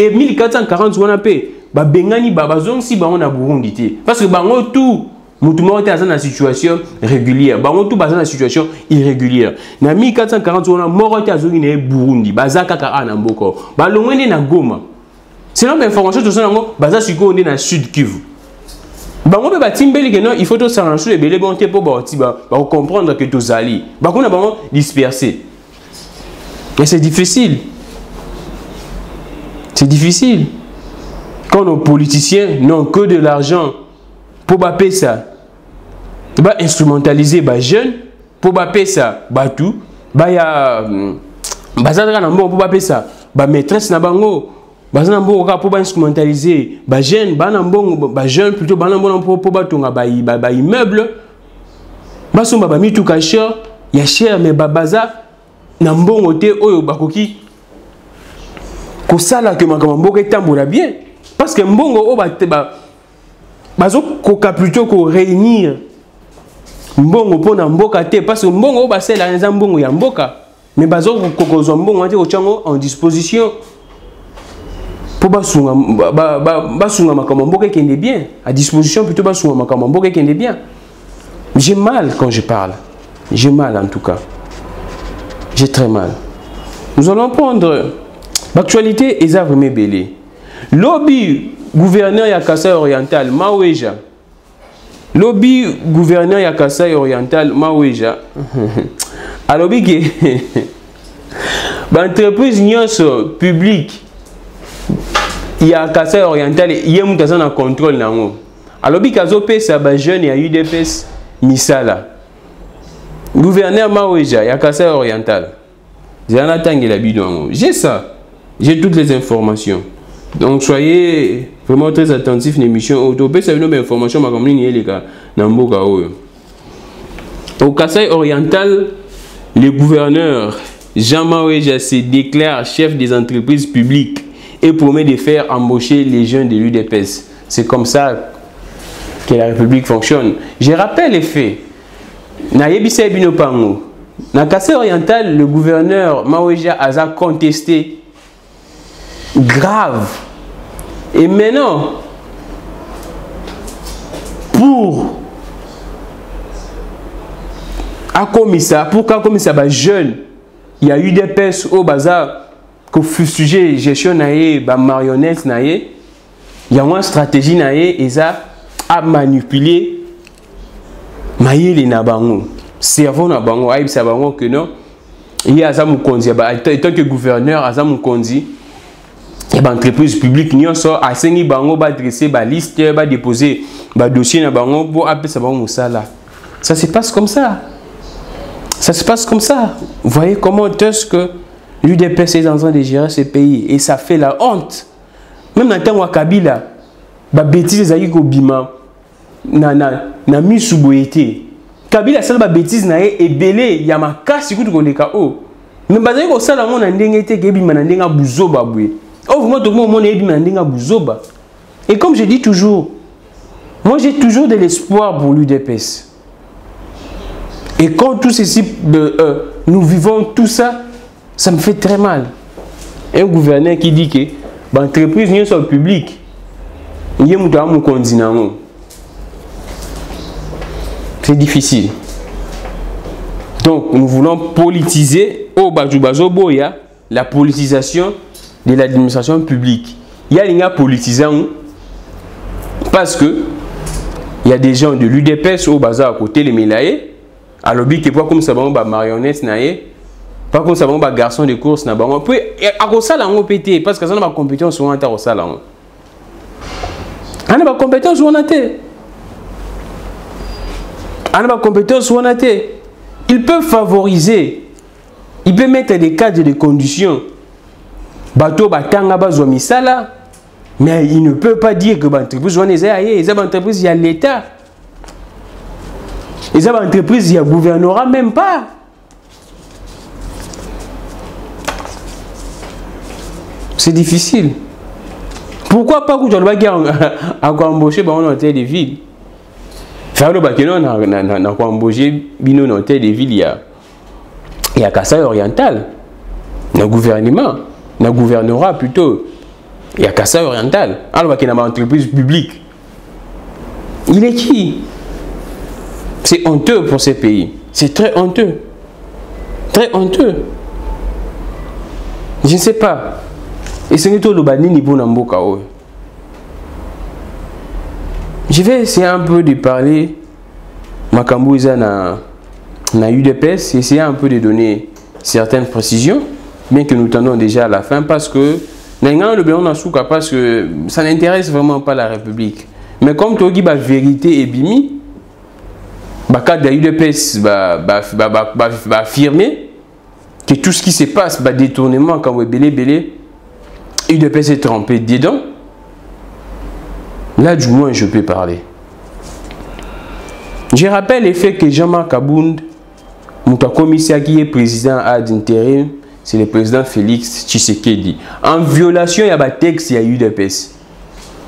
1440 on a payé ba bengani babazong si ba on a Burundi parce que bango tout mutumo était dans une situation régulière bango tout dans une situation irrégulière na 1440 on a mort à zoni Burundi bazaka ka ana mboko ba longwene na Goma c'est une information tout ça ngo baza siko on est dans sud Kivu bango be batimbeli que non il faut to s'arranger les belé bon te pour ba comprendre que tous ali ba kona bango disperser et c'est difficile. C'est difficile. Quand nos politiciens n'ont que de l'argent pour payer ça, bah instrumentaliser les jeunes, pour payer ça, bah tout, bah ya, bah ça pour payer ça, bah maîtresse na bango, bah ça pour instrumentaliser, bah jeunes, bah jeunes plutôt, bah pour batonga bah immeuble, bah son bah mi tout caché, il y a cher mais bah baza, na mbongo te oyo bah koki. Que ça là que ma mboka tambola bien parce que mbongo o ba bazo koka plutôt ko réunir mbongo pona mboka te parce que mbongo basela nza mbongo ya mboka mais bazo kokozwa mbongo te ochango en disposition pour basunga makambo mboka kende bien à disposition plutôt basunga makambo mboka kende bien. J'ai mal quand je parle. J'ai mal en tout cas. J'ai très mal. Nous allons prendre l'actualité est vraiment belle. Lobby gouverneur ya Kasai Oriental Maweja. Lobby gouverneur ya Kasai Oriental Maweja. Alors que l'entreprise nyonso publique ya Kasai Oriental yé mutaza na contrôle nango. Alors que kazo pesa ba jeune ya UDPS misala. Gouverneur Maweja ya Kasai Oriental. J'ai ça. J'ai toutes les informations. Donc soyez vraiment très attentifs à l'émission. Au Kasai Oriental, le gouverneur Jean Maweja se déclare chef des entreprises publiques et promet de faire embaucher les jeunes de l'UDPS. C'est comme ça que la République fonctionne. Je rappelle les faits. Nayebisa Bino Pango. Dans le Kasai Oriental, le gouverneur Maweja a contesté grave. Et maintenant, pour qu'un jeune, il y a eu des personnes au bazar qui ont fustigé gestion de marionnette, il y a une stratégie et ça a manipulé les nabango. Cerveau na bango aïe sabango que non il y a ça mon condi tant que gouverneur a ça mon condi et ben entreprise publique n'y so a sengi bango ba dresser ba liste ba déposer ba dossier na bango pour appeler ça bango musala. Ça se passe comme ça. Ça se passe comme ça. Vous voyez comment est-ce que l'UDPS est en train de gérer ce pays et ça fait la honte. Même dans le temps où Kabila ba bêtises aïe ko bima na misuboité. Kabila sala ba bêtise na e belé ya makasi kutu koleka o mais bazali ko sala mona ndenge te ke bima na ndenga buzoba bwe o vraiment tout le monde mona bima na ndenga buzoba et comme je dis toujours moi j'ai toujours de l'espoir pour l'UDPS et quand tout ceci nous vivons tout ça ça me fait très mal. Un gouverneur qui dit que l'entreprise n'est pas publique il y a mon continent. C'est difficile. Donc, nous voulons politiser au Bajubazo Boya la politisation de l'administration publique. Il y a des politisants parce que il y a des gens de l'UDPS au bazar à côté les Mélaye. Alors, que pas comme ça, bah marionnette naïe, pas comme ça, bah garçon de course na bah on peut à cause ça là on péter parce que ça n'a pas compétence sur un tas au salon. On n'a pas compétence sur un tas. Ils peuvent favoriser, ils peuvent mettre des cadres et des conditions. Bateau batanga bazo misala, mais ils ne peuvent pas dire que l'entreprise il y a entreprise il y a l'État. Il y a entreprise il y a gouvernorat même pas. C'est difficile. Pourquoi pas que tu as embauché dans l'hôtel de ville? Faire le bâtiment n'a pas embauché dans l'hôtel de ville. Il y a Kasai Oriental. Le gouvernement, le gouvernorat plutôt. Il y a Kasai Oriental. Alors qu'il y a une entreprise publique. Il est qui? C'est honteux pour ces pays. C'est très honteux. Très honteux. Je ne sais pas. Et c'est tout le banini pour Namboka. Je vais essayer un peu de parler Makambouza na UDPS, essayer un peu de donner certaines précisions, bien que nous tendons déjà à la fin, parce que parce que ça n'intéresse vraiment pas la République. Mais comme tu dis la vérité est bimi, cadre de l'UDPS va affirmer que tout ce qui se passe, détournement, quand vous belé, l'UDPS est trempé dedans. Là, du moins, je peux parler. Je rappelle le fait que Jean-Marc Abound, mon commissaire qui est président ad intérim, c'est le président Félix Tshisekedi. En violation, il y a un texte, il y a eu des UDPS.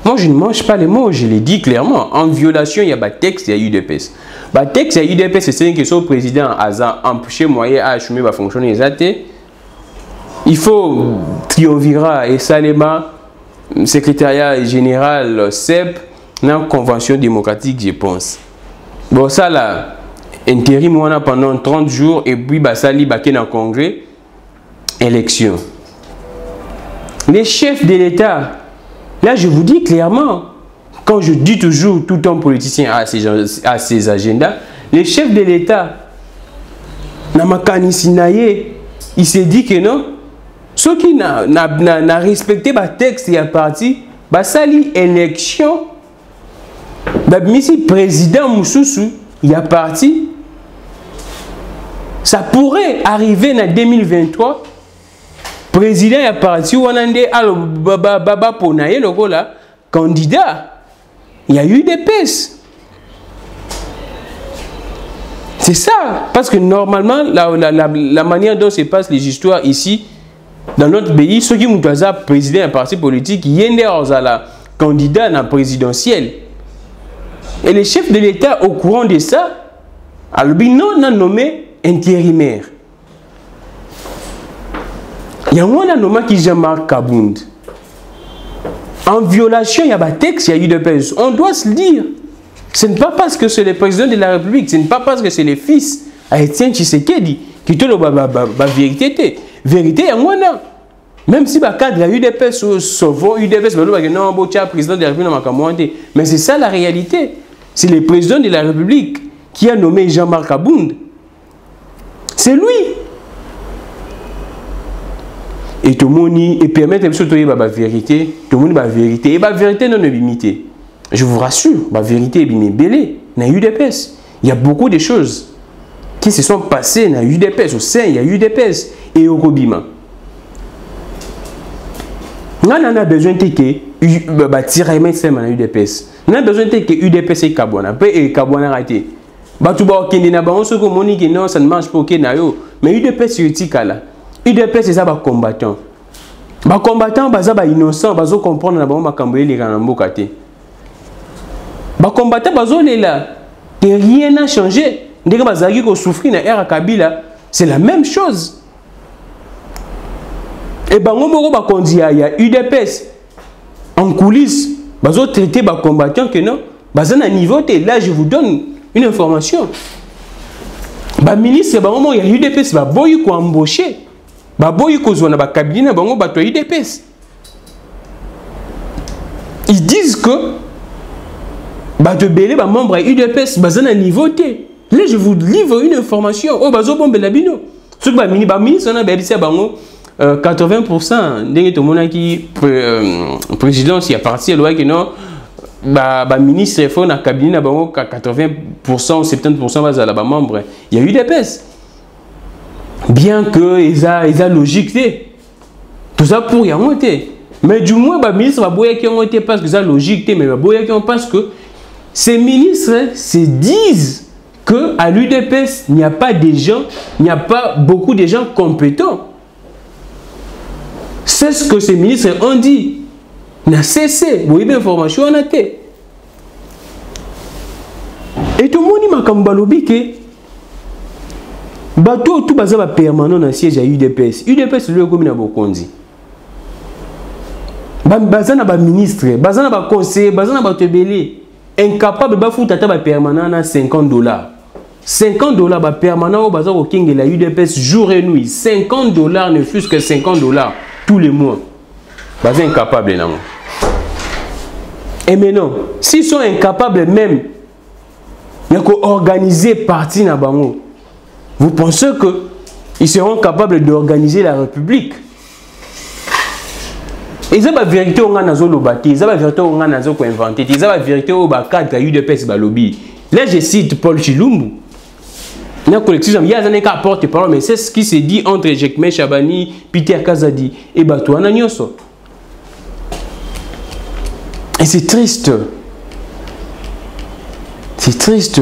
Moi, je ne mange pas les mots, je l'ai dit clairement. En violation, il y a un texte, il y a UDPS. Le texte, il y a UDPS, c'est que le président a empêché moyen à assumer la fonction des athées. Il faut triumvirat et Salema, secrétariat général CEP, dans la convention démocratique, je pense. Bon, ça là, intérim pendant 30 jours et puis ça li baké dans le congrès, élection. Les chefs de l'État, là je vous dis clairement, quand je dis toujours tout homme politicien a ses agendas, les chefs de l'État, il s'est dit que non, ceux qui n'ont respecté le texte et la partie, ça li élection, si président Moussoussou, il y a parti, ça pourrait arriver en 2023. Président est parti, on a dit Baba Ponaye, le candidat. Il y a eu des pistes. C'est ça. Parce que normalement, la manière dont se passent les histoires ici, dans notre pays, ceux qui ont été président d'un parti politique, il y a des candidats dans la présidentielle. Et les chefs de l'État, au courant de ça, non a nommé intérimaire. Il y a un nommé qui est Jean-Marc Kabound. En violation, il y a un texte, il y a eu de pèse. On doit se le dire. Ce n'est pas parce que c'est le président de la République, ce n'est pas parce que c'est le fils à Étienne Tshisekedi qui te la vérité. Vérité, il y a un. Même si le cadre a eu des pèses, sauvons eu des pèses, non, président de la République, mais c'est ça la réalité. C'est le président de la République qui a nommé Jean-Marc Kabound. C'est lui. Et tout le monde et permettre de la vérité, tout le monde la vérité. Et la vérité non limité. Je vous rassure, la vérité est bien belée. Il y a eu des pèses. Il y a beaucoup de choses qui se sont passées. Il y a eu des pèses. Au sein, il y a eu des pèses. Et au Kobima. On a besoin de tirer même a eu des pèses. On a besoin de UDPS et Kabouana. Et Kabouana raté. Batouba Kendina, on se communique que non, ça ne marche pas au Kenayo. Mais UDPS c'est utikala. UDPS c'est ça, les combattants. Les combattants, ils innocents, ils comprennent que les combattants, ils là. Et rien n'a changé. Dès que ils ont souffert dans l'ère Kabila, c'est la même chose. Et il y a UDPS en coulisses, ils ont traité les combattants que non, ils ont un niveau. Là, je vous donne une information. Le ministre, il y a UDPS, il y a embauché. Ils disent que les membres de UDPS sont à niveau T. Là, je vous livre une information. Oh, ce que le ministre a 80% de présidence, il y a parti à que non. Le ministre est dans le cabinet, 80% ou 70% de membres. Il y a UDPS. Bien que ils a logique, tout ça pour y monter. Mais du moins, le ministre va boire qui ont été parce que ça logique, mais va boire qui ont parce que ces ministres se disent que à l'UDPS il n'y a pas des gens, il n'y a pas beaucoup de gens compétents. C'est ce que ces ministres ont dit. N'a cessé, vous voyez bien l'information en a été. Et tout le monde m'a comme que bateau tout bazaba permanent dans siège à UDPS. UDPS c'est le commune à Bokondi. Bazana ba ministre, bazana ba conseiller, bazana ba tebeli incapable ba foutre tata ba permanent à $50. $50 ba permanent au bazar au king et la UDPS jour et nuit. $50 ne fût-ce que $50 tous les mois. Bazan incapable non. Et maintenant, s'ils sont incapables même, il y a qu'organiser parti na bango. Vous pensez qu'ils seront capables d'organiser la République? Ils ont la vérité au Lobati, ils ont la vérité au inventé, ils ont la vérité au cadre UDPS Balobi. Là, je cite Paul Chilumbu. Il y a un collectif, il y a un porte-parole, mais c'est ce qui s'est dit entre Jekme Chabani, Peter Kazadi et Batouana Nyoso. Et c'est triste. C'est triste.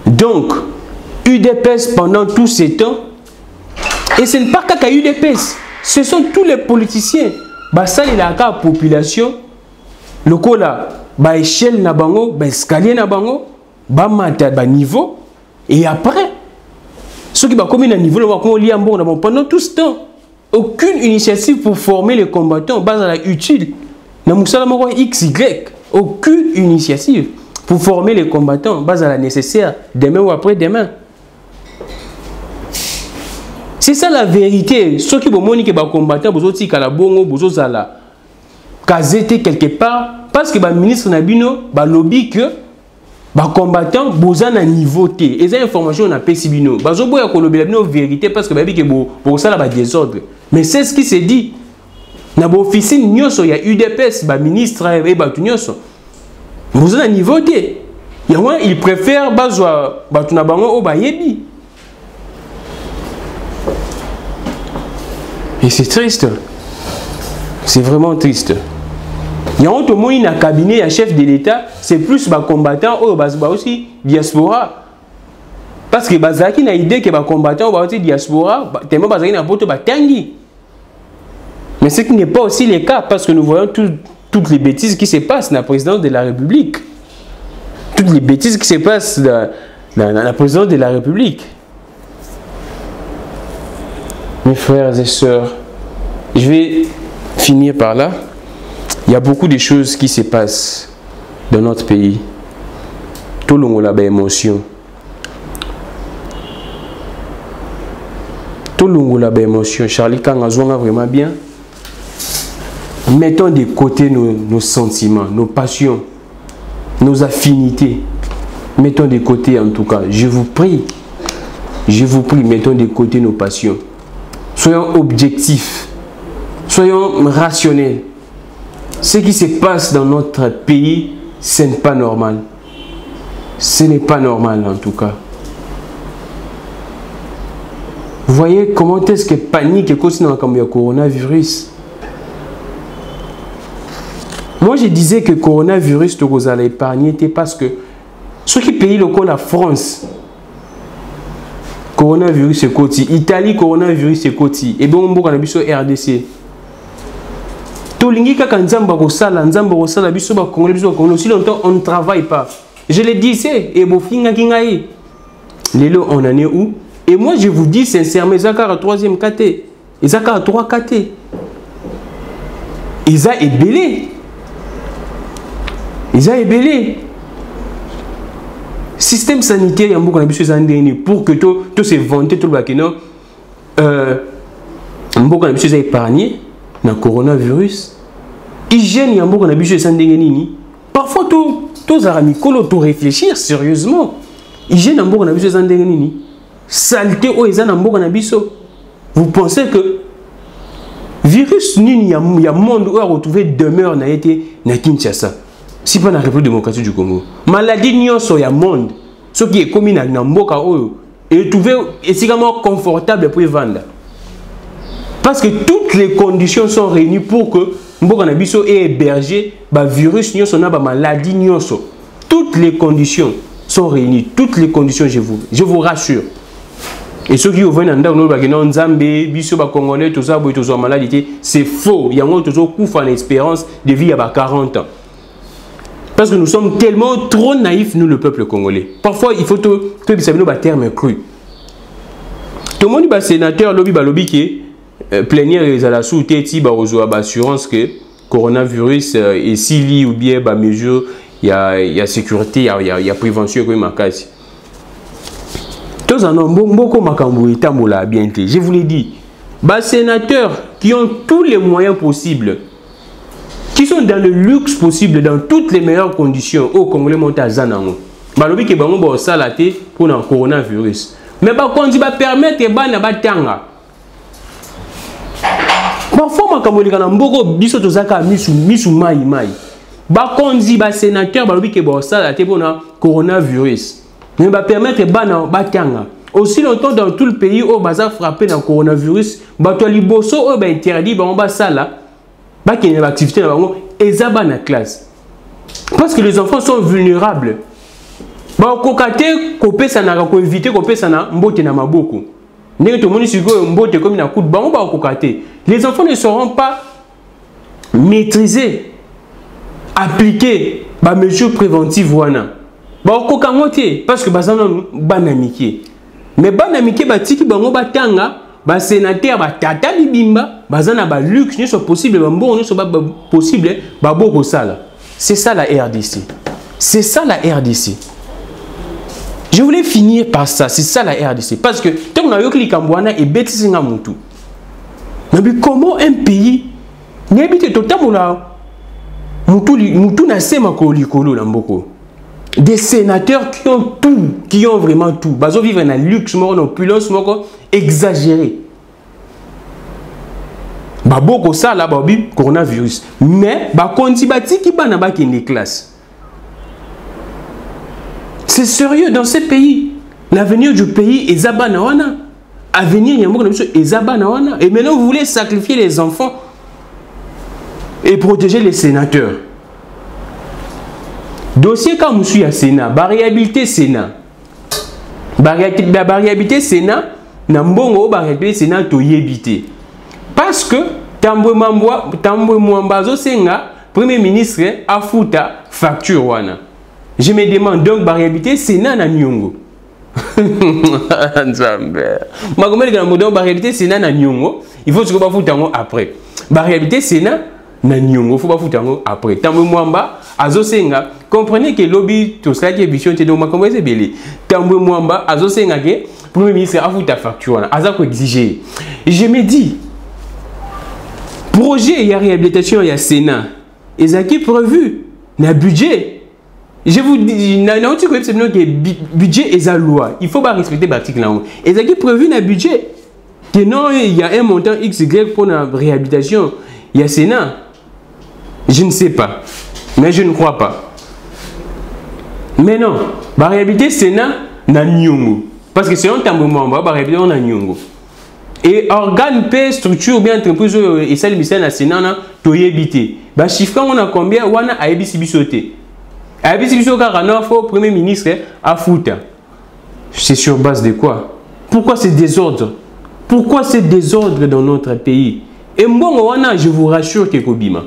Donc, UDPS pendant tous ces temps, et ce n'est pas qu'à UDPS, ce sont tous les politiciens. Ça, il y a la population, Le coup là, bah échelle na bango, bah escalier na bango, bah mata, bah niveau. Et après, ceux qui va comme un niveau, pendant tout ce temps, aucune initiative pour former les combattants base à la utile. XY, aucune initiative pour former les combattants base à la nécessaire demain ou après-demain. C'est ça la vérité. Ceux qui vont dire que les combattants, ils ont casé quelque part parce que le ministre Nabino a lobby que les combattants ont un niveau T. Et ces informations on a pas si bino. Ils ont la vérité parce que pour ça il y a des ordres. Mais c'est ce qui s'est dit. Dans l'officine, il y a UDPS, le ministre et tout nyoso. Vous avez un niveau T. Ils préfèrent et c'est triste. C'est vraiment triste. Il y a un cabinet, un chef de l'État, c'est plus les combattants ou aussi diaspora. Parce que Bazaki a l'idée que les combattants ou aussi diaspora, tellement Bazaki n'a pas de tangi. Mais ce qui n'est pas aussi le cas parce que nous voyons toutes les bêtises qui se passent dans la présidence de la République. Toutes les bêtises qui se passent dans la présidence de la République. Mes frères et sœurs, je vais finir par là. Il y a beaucoup de choses qui se passent dans notre pays. Tout le monde a des émotions. Tout le monde a des émotions. Charlie Kangazonga vraiment bien. Mettons de côté nos sentiments, nos passions, nos affinités. Mettons de côté en tout cas. Je vous prie, mettons de côté nos passions. Soyons objectifs, soyons rationnels. Ce qui se passe dans notre pays, ce n'est pas normal. Ce n'est pas normal en tout cas. Vous voyez comment est-ce que panique et cause dans le coronavirus. Moi je disais que le coronavirus vous allez épargner parce que ceux qui payent le coup la France. Coronavirus c'est côté Italie, coronavirus c'est côté et bien on va biso RDC. Tolingi kaka nzamba ko sala biso ba congolais biso ko aussi longtemps on ne travaille pas. Je le disais et bofinga kingai. Lelo on en est où? Et moi je vous dis sincèrement Zakara 3e KT, Zakara 3 KT. Ils a ébélé. Système sanitaire, il y a beaucoup de pour que tout se vanter, tout le bac, beaucoup de épargné dans le coronavirus. Hygiène, il y a beaucoup de parfois, tous amis, tout réfléchir sérieusement. Hygiène, il y a beaucoup de saleté, vous pensez que virus, il y a un monde où on retrouvé demeure na Kinshasa. Si pas dans la République démocratique du Congo. Maladie n'y a pas monde. Ce qui est commun dans Mboka et trouvé extrêmement confortable pour vendre. Parce que toutes les conditions sont réunies pour que Mboka Nabiso ait hébergé le virus n'y a pas maladie n'y a pas. Toutes les conditions sont réunies. Toutes les conditions, je vous rassure. Et ceux qui viennent en Zambie, Biso Congolais, tout ça, maladie, c'est faux. Il y a une espérance de vie à 40 ans. Parce que nous sommes tellement trop naïfs, nous, le peuple congolais. Parfois, il faut que vous sachiez nos termes crus. Tout le monde est sénateur, lobby qui est plénière et à la sous-tête, assurance que coronavirus est si ou bien mesure, il y a sécurité, il y a prévention comme ma case. Tous en ont beaucoup de bien. Je vous l'ai dit, les sénateurs qui ont tous les moyens possibles, qui sont dans le luxe possible, dans toutes les meilleures conditions, au Congolais montent à Zanango. Balobi ke bango ba salate pour le coronavirus. Mais par contre, il va permettre que bana batanga. Parfois makambo likana mboko biso tozaka misu mai. Ba konzi ba sénateur balobi ke ba salate pour le coronavirus. Mais va permettre que bana batanga. Aussi longtemps dans tout le pays où baza frappé dans le coronavirus, ba to liboso o ba interdit ba sala. Qui est une activité dans la classe. Parce que les enfants sont vulnérables. Les enfants ne seront pas maîtrisés. appliquer les mesures préventives. Parce que banamiki. Mais banamiki batiki bango batanga, ba sénateur batata bibimba, bazana ba luxe ne soit possible, bon ne soit pas possible, ba boko sala. C'est ça la RDC. C'est ça la RDC. Je voulais finir par ça, c'est ça la RDC. Parce que tant qu'on a eu que les Cambouana et bêtises n'a moutou. Mais comment un pays n'habite totalement là? Moutou n'a pas de colo dans beaucoup. Des sénateurs qui ont tout, qui ont vraiment tout. Ils vivent dans un luxe, dans une opulence exagérée. Beaucoup ça là, coronavirus. Mais quand ils battent, qui ban dans les classes. C'est sérieux dans ce pays. L'avenir du pays est zabanawana. L'avenir, il y a beaucoup de choses est zabanawana. Et maintenant, vous voulez sacrifier les enfants et protéger les sénateurs. Dossier comme je suis à Sénat, variabilité Sénat. Variabilité Sénat, n'ambongo variabilité Sénat to yébité. Parce que Tambwe Mwambazo Senga, Premier ministre, a fouta facture wana. Je me demande donc variabilité Sénat na Nyongo. Variabilité Sénat na Nyongo, il faut que vous foutre après. Variabilité Sénat na Nyongo, il faut pas foutre après. Tambwe Mwamba, Azo Senga, comprenez que lobby tout ça qui est vision de ma comment c'est belé. Tambwe Mwamba, Azo Senga que Premier ministre a fouta facture wana. Aza ko exiger. Je me dis projet il y a réhabilitation il y a Sénat. Et ça qui est prévu na budget. Je vous dis, que budget est à loi. Il faut pas respecter l'article là. Et ça qui est prévu dans le budget. Que non, il y a un montant XY pour la réhabilitation. Il y a Sénat. Je ne sais pas. Mais je ne crois pas. Mais non. La réhabilitation Sénat, na Nyongo. Parce que c'est un tambour, la réhabilitation na Nyongo. Et organe, paix, structure, bien entreprise, et ça, le ministère na Sénat, na toyébité. Bah, chiffre, on a combien? On a ABC bisoté. Le Premier ministre a foutu. C'est sur base de quoi? Pourquoi c'est désordre? Pourquoi c'est désordre dans notre pays? Et Mbongo wana, je vous rassure que Kobima.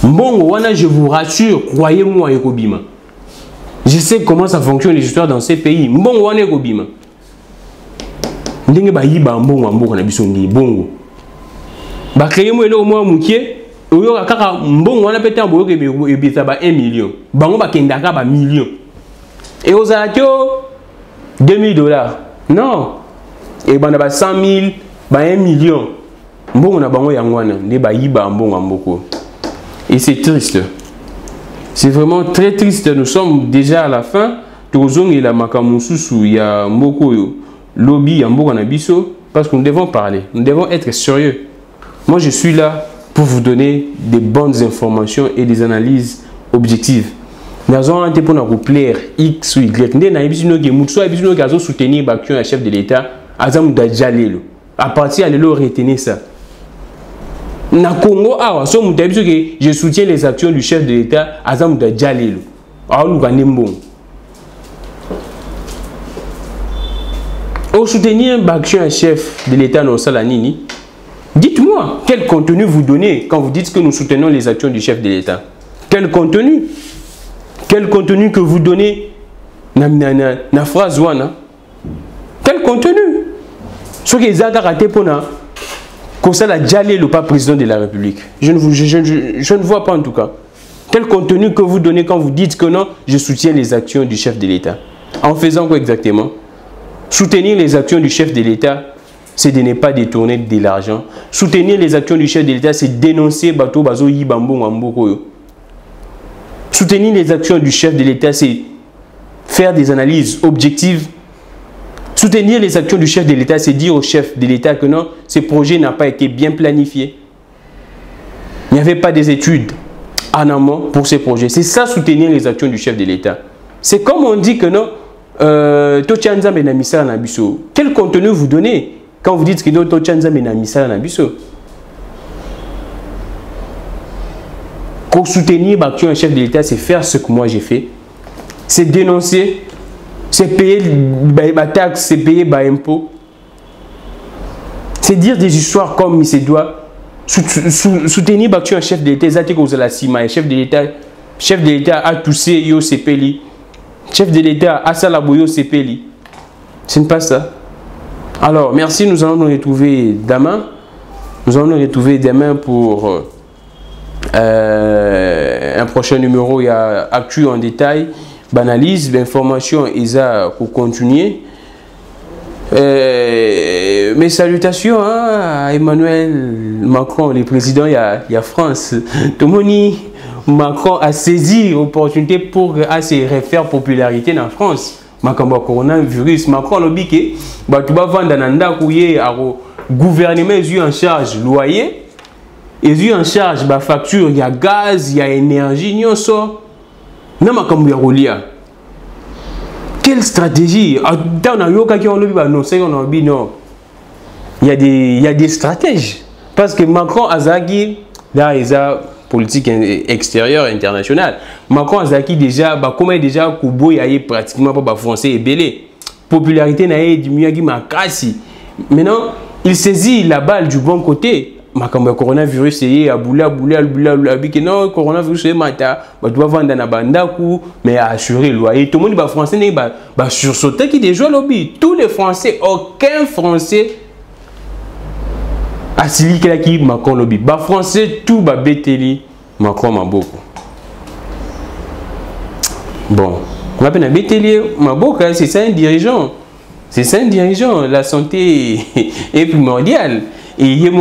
Mbongo wana, je vous rassure, croyez-moi Kobima. Je sais comment ça fonctionne les histoires dans ces pays. Mbongo wana Kobima. Ndenge ba yiba mbongo mbongo na biso ndi bongo. Ba créer mo elo mo mukie. Oyo kaka mbongo wana pete ambo yoke ebisa ba 1 million. Bango ba kendaka ba million. Et aux akio $2000. Non. Et bana ba 100 000, ba 1 million. Mbongo na bango yangwana ne ba yiba mbongo mboko. Et c'est triste. C'est vraiment très triste. Nous sommes déjà à la fin. Tozong et la makamususu ya mboko yo. Lobby ya mboko na biso parce que nous devons parler. Nous devons être sérieux. Moi je suis là pour vous donner des bonnes informations et des analyses objectives. Nous avons pour nous plaire X ou Y. Nous avons soutenir le chef de l'État. À partir de là, retenez ça. Na Congo, je soutiens les actions du chef de l'État. Au soutenir le chef de l'État dans Salanini. Dites-moi, quel contenu vous donnez quand vous dites que nous soutenons les actions du chef de l'État? Quel contenu? Quel contenu que vous donnez na phrase wana? Quel contenu? Ce qui est raté pour na comme ça la Djalé le pas président de la République. Je ne vois pas en tout cas. Quel contenu que vous donnez quand vous dites que non, je soutiens les actions du chef de l'État? En faisant quoi exactement? Soutenir les actions du chef de l'État, c'est de ne pas détourner de l'argent. Soutenir les actions du chef de l'État, c'est dénoncer Bato Bazo Yibambo Wamboko. Soutenir les actions du chef de l'État, c'est faire des analyses objectives. Soutenir les actions du chef de l'État, c'est dire au chef de l'État que non, ce projet n'a pas été bien planifié. Il n'y avait pas des études en amont pour ces projets. C'est ça, soutenir les actions du chef de l'État. C'est comme on dit que non, quel contenu vous donnez quand vous dites que non, pour soutenir un chef de l'État, c'est faire ce que moi j'ai fait. C'est dénoncer, c'est payer ma taxe, c'est payer ma impôt. C'est dire des histoires comme il se doit. soutenir un chef de l'État, chef de l'État a toussé yo sepeli. Chef de l'État a salaboyo sepeli. Ce n'est pas ça. Alors, merci, nous allons nous retrouver demain. Nous allons nous retrouver demain pour un prochain numéro. Il y a Actu en détail, analyse, l'information, ISA pour continuer. Mes salutations à Emmanuel Macron, le président, il y a France. Tout le monde, Macron a saisi l'opportunité pour se refaire popularité en France. Macron coronavirus, Macron a dit que tu vas vendre un gouvernement est en charge loyer, est en charge de facture, il y a gaz, il y a énergie, il y a ça. Non, quelle stratégie? Il y a des stratèges. Parce que Macron Azaki, là, il y a politique extérieure, internationale. Macron Azaki déjà, comment déjà Kubo y a pratiquement pas français et belé. Popularité n'a eu du mieux qui m'a cassé. Maintenant, il saisit la balle du bon côté. Macron coronavirus c'est à boula non coronavirus c'est mata tu vas vendre na bandaku mais assurer le loyer tout le monde va français n'est pas sursauter qui déjà lobby tous les français aucun français asili qui Macron lobby ba français tout ba beteli Macron maboko bon on appelle un beteli maboko c'est ça un dirigeant la santé est primordiale. Et il y a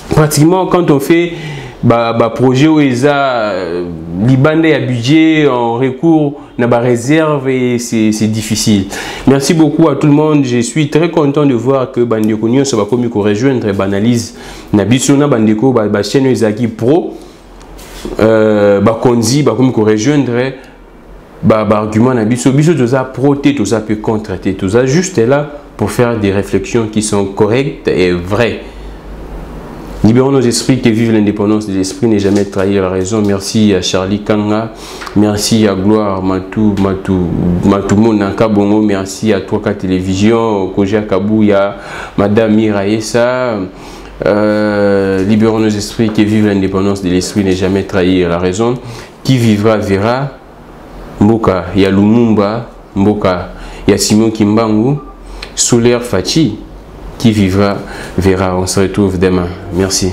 pratiquement quand on fait projet où il y a budget en recours na réserve et c'est difficile. Merci beaucoup à tout le monde. Je suis très content de voir que Bandeko Nyo ça va comme rejoindre analyse na bisona Bandeko chaîne Ezaki Pro konzi comme rejoindre argument na biso tout ça proté tout ça peut contrater tout ça juste là pour faire des réflexions qui sont correctes et vraies. Libérons nos esprits, que vive l'indépendance de l'esprit, n'est jamais trahir la raison. Merci à Charlie Kanga, merci à Gloire Matou Monanka Bongo, merci à Toka Télévision, Koja Kabouya, Madame Miraessa. Libérons nos esprits, que vive l'indépendance de l'esprit, n'est jamais trahir la raison. Qui vivra verra. Mboka, il y a Lumumba, Mboka, il y a Simon Kimbangu, Soulaire Fachi. Qui vivra verra. On se retrouve demain. Merci.